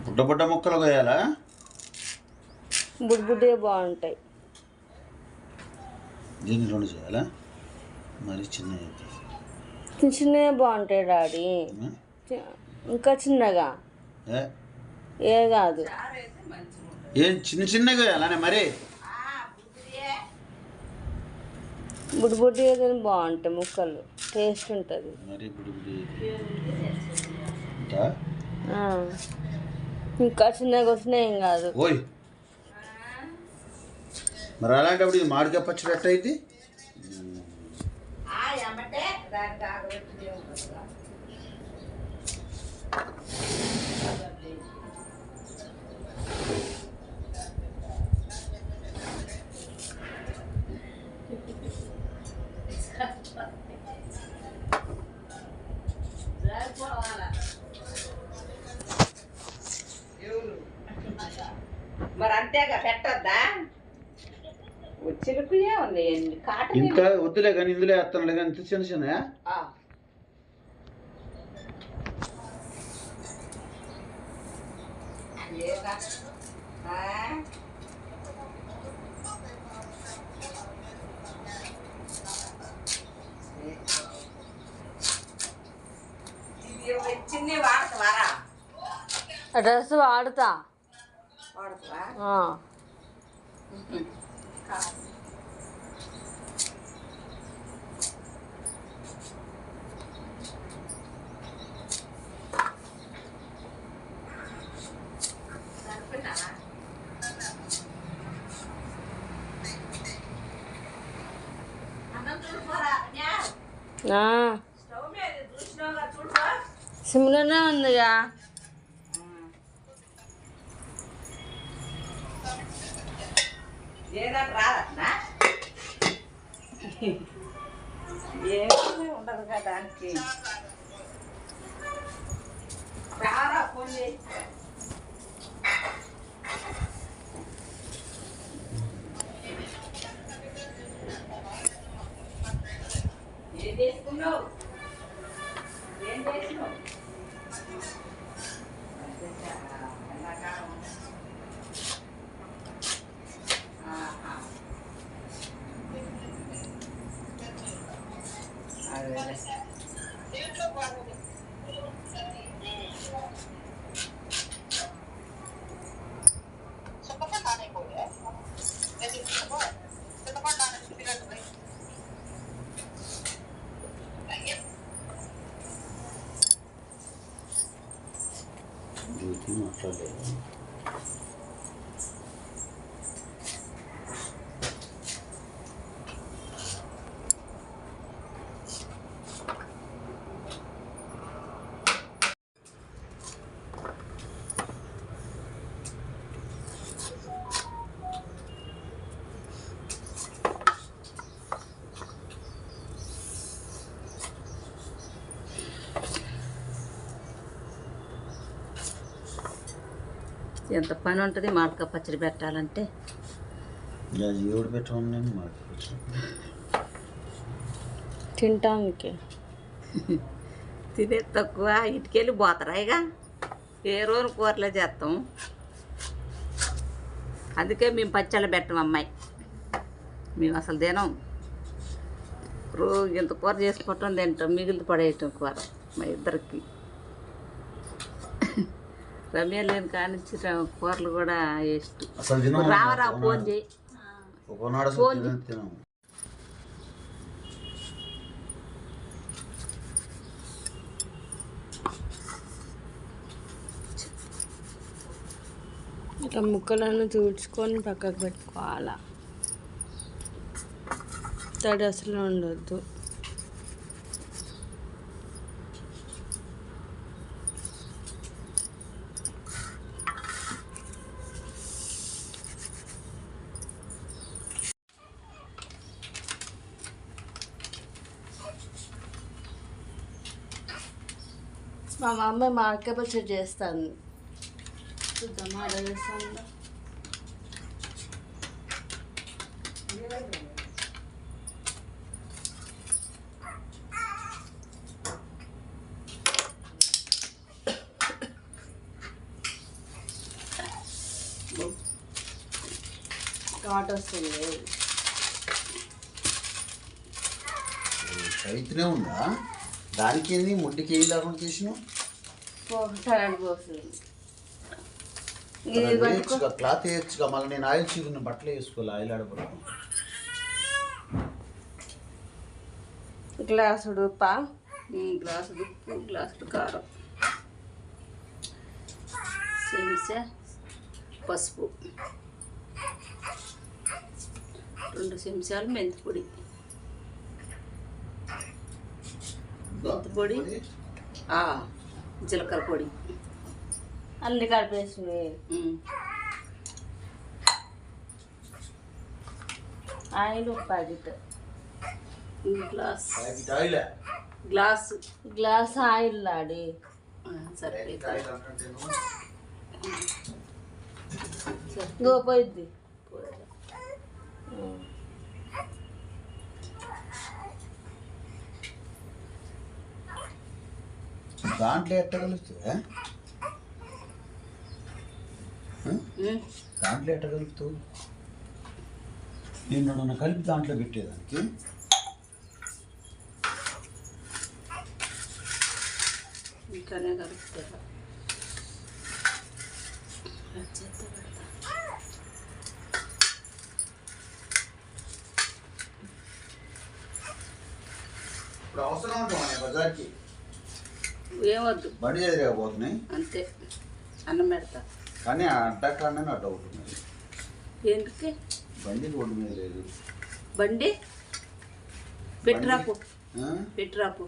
బుడ్డ బుడ్డ ముక్కలు కోయాలా? బుడ్డే బాగుంటాయి. దీన్ని 2 చేయాలా? మరి చిన్న చిన్నగా బాగుంటాయి డాడీ. ఇంకా చిన్నగా ఏ కాదు, ఏం చిన్నగా కోయాలనే మరి? బుడ్డి ఏదైనా బాగుంటాయి ముక్కలు, టేస్ట్ ఉంటుంది. మరి ఇంకా చిన్నగా వచ్చినా ఏం కాదు. ఓయ్ మరి అలాంటప్పుడు ఇది మామిడికాయ పచ్చడి ఎట్ట అయింది? మరి అంతేగా పెట్టద్దా? చిలుకుయే ఉన్నాయండి కాటన్. ఇంకా వద్దులే కానీ ఇందులో వేస్తానులే కానీ ఇంత చిన్న చిన్న చిన్ని వాడతావారా? డ్రెస్ వాడతా. సిమ్లోనే ఉందిగా. ఏమీ ఉండదు కదా దానికి. చాలా కొన్ని ఏం చేసుకున్నావు? ఏం చేసినావు? మాట్లాడలేదు. ఎంత పని ఉంటుంది మామిడికాయ పచ్చడి పెట్టాలంటే. ఎవడు పెట్టమని మామిడికాయ పచ్చడి తింటానికి తినే తక్కువ ఇటుకెళ్ళి పోతారా ఇక ఏ రోజు కూరలే చేస్తాం. అందుకే మేము పచ్చళ్ళు పెట్టం అమ్మాయి. మేము అసలు తినం. రోజు ఇంత కూర చేసుకోవటం తింటాం, మిగిలిన పడేయటం కూర మా ఇద్దరికి. రమ్య లేని కానిచ్చి కూరలు కూడా వేస్ట్. రావరా ఫోన్ చేయి. ఫోన్ ఇట్లా ముక్కలను తుడుచుకొని పక్కకు పెట్టుకోవాలా. తడి అసలు ఉండొద్దు. మా మమ్మీ మామిడికాయ పచ్చడి చేస్తాను. చూద్దాం ఆర్డర్ చేస్తాను. ఘాట్ వస్తుంది. చైతన్యం ఉందా దానికి? ఏంది ముడ్డికి ఏం లేకుండా చేసినావు? పోతాడు పోస్తుంది. ఇది పట్టుకో. క్లాత్ వేయచ్చుగా. మళ్ళీ నేను ఆయిల్ చీకున్న బట్టలు వేసుకోవాలి. ఆయిల్ ఆడపడతాను. గ్లాసుడు ఉప్పా, గ్లాసు ఉప్పు, గ్లాసు కారం, చెంచా పసుపు, 2 చెంచాలు మెంతిపొడి, మెంతిపొడి, జీలకర్ర పొడి అన్ని కలిపేసి ఆయిల్ ప్యాకెట్, గ్లాస్ ఆయిల్ ఆడి సరిపోయింది. పోయిద్ది. దాంట్లో ఎట్టగలుగుతావు? దాంట్లో ఎట్టగలుగుతావు? నేను నన్ను కలిపి దాంట్లో పెట్టేదానికి ఇంకానే కలుపుతారా? ఇప్పుడు అవసరం ఉంటాం బజార్కి. ఏమొద్దు, బండి ఎదురకపోతున్నాయి అంతే. అన్నం పెడతా కానీ అడ్డకాడనే అడ్డు అవుతుంది. ఎందుకే బండి రోడ్డు మీద లేదు. బండి పెట్టరాపు, పెట్టరాపు.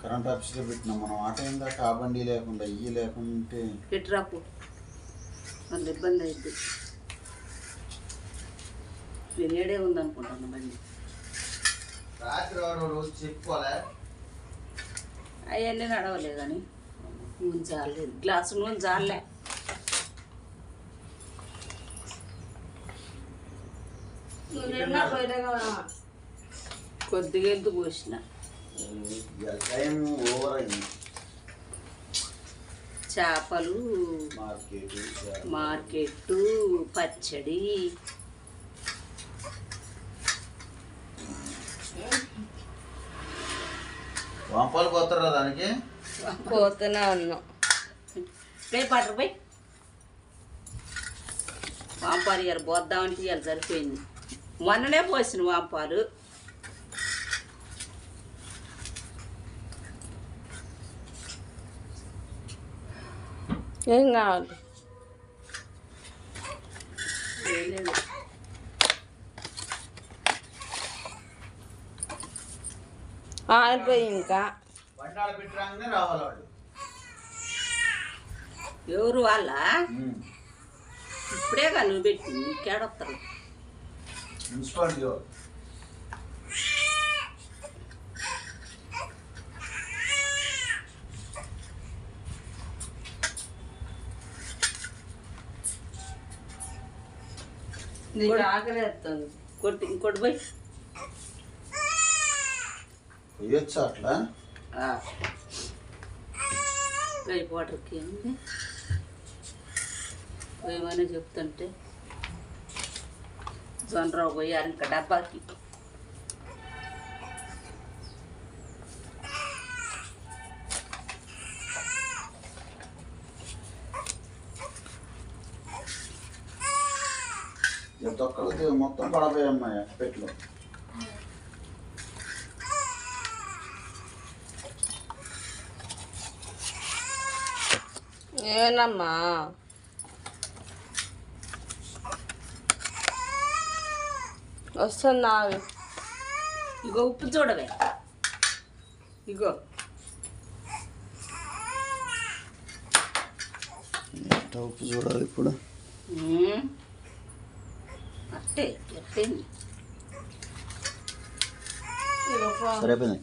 కరెంట్ ఆఫీస్లో పెట్టినాం మనం. ఆట ఏందాక ఆ బండి లేకుండా ఇయ్యి లేకుంటే పెట్టరాపు, మళ్ళీ ఇబ్బంది అవుతుంది. నేను ఏడే ఉందనుకుంటాను బండి. రాత్రి రోజు చెప్పుకోలే. అవన్నీ నడవలే కానీ నూనె జారలేదు. గ్లాసు నూనె జారలే. కొద్దిగా ఎంత పోసిన. టైం ఓవర్ అయింది. చేపలు మార్కెట్టు, పచ్చడి, వంపాలు పోతారా దానికి? పోతూనే ఉన్నాం. పట్టు పోయి వాంపాలు ఇవాళ పోద్దామంటే ఇవాళ సరిపోయింది. మొన్ననే పోసిన వాంపాలు. ఏం కావాలి? లేదు, ఆరిపోయి ఇంకా బండాలు పెట్టరాగానే రావాలి వాళ్ళు. ఎవరు వాళ్ళ? ఇప్పుడేగా నువ్వు పెట్టి ఇంకేడొస్తారు. మున్సిపాలిటీ నీకు ఆకలి వేస్తుంది. కొట్టి ఇంకోటి పోయి వేయచ్చా అట్లా? పైప్ వాటర్కి ఏంది ఏమైనా చెప్తుంటే జొన్నరావు పోయారు ఇంకా డబ్బాకి. తొక్కలకి మొత్తం పడపోయమ్మాయి పెట్లో. ఏనమ్మా వస్తున్నా. ఇగో ఉప్పు చూడవే, ఇగో ఉప్పు చూడాలి ఇప్పుడు. అట్టే ఎట్టేంది. సరిపోయింది,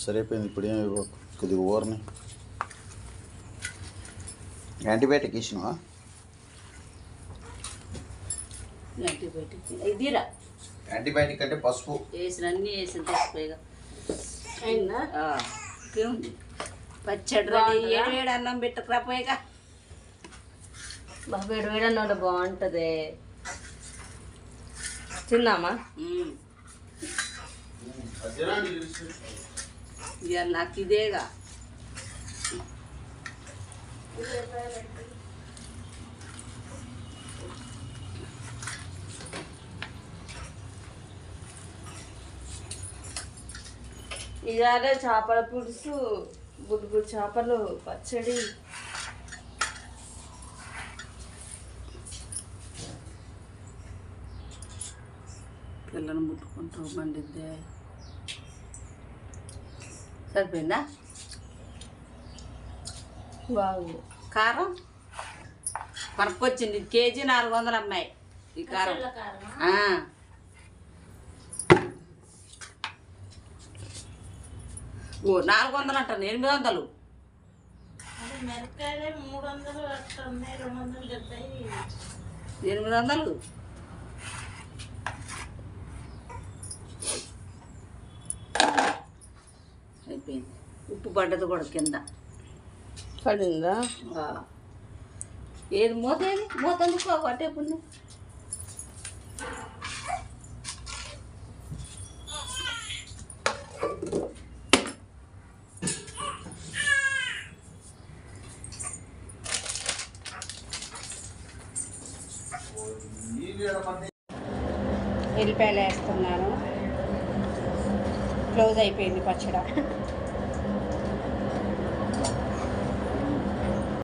సరిపోయింది. ఇప్పుడు ఏమి కొద్దిగా ఊరని యాంటీబయాటిక్ ఇచ్చినావా? యాంటీబయాటిక్ ఇదిరా. యాంటీబయాటిక్ అంటే పసుపు వేసిన అన్నీ వేసిన తెచ్చిపోయిగా అయిందా? ఇంకేముంది పచ్చడి రెడీ. ఏడు అన్నం పెట్టకురా పోయిగా. బాగా వేడి వేడి అన్నమాట బాగుంటుంది. తిన్నామా? ఇక నాకు ఇదేగా. ఇవాళ చేపల పులుసు, గుడ్డు చేపలు, పచ్చడి. పిల్లని ముట్టుకుంటూ మండిద్దే. సరిపోయిందా? బాగుంది. కారం పనుకొచ్చింది. కేజీ 400 అమ్మాయి ఈ కారం. ఓ 400 అంటాను. 800. మిరపకాయలే 300 వస్తుంది, 270. 800. అయిపోయింది. ఉప్పు పడ్డది కూడా కింద పడిందా? ఏది మూత? ఏది మూత? అందుకో అటే పుణ్యం. ఎల్లిపాయలు వేస్తున్నాను. క్లోజ్ అయిపోయింది పచ్చడి.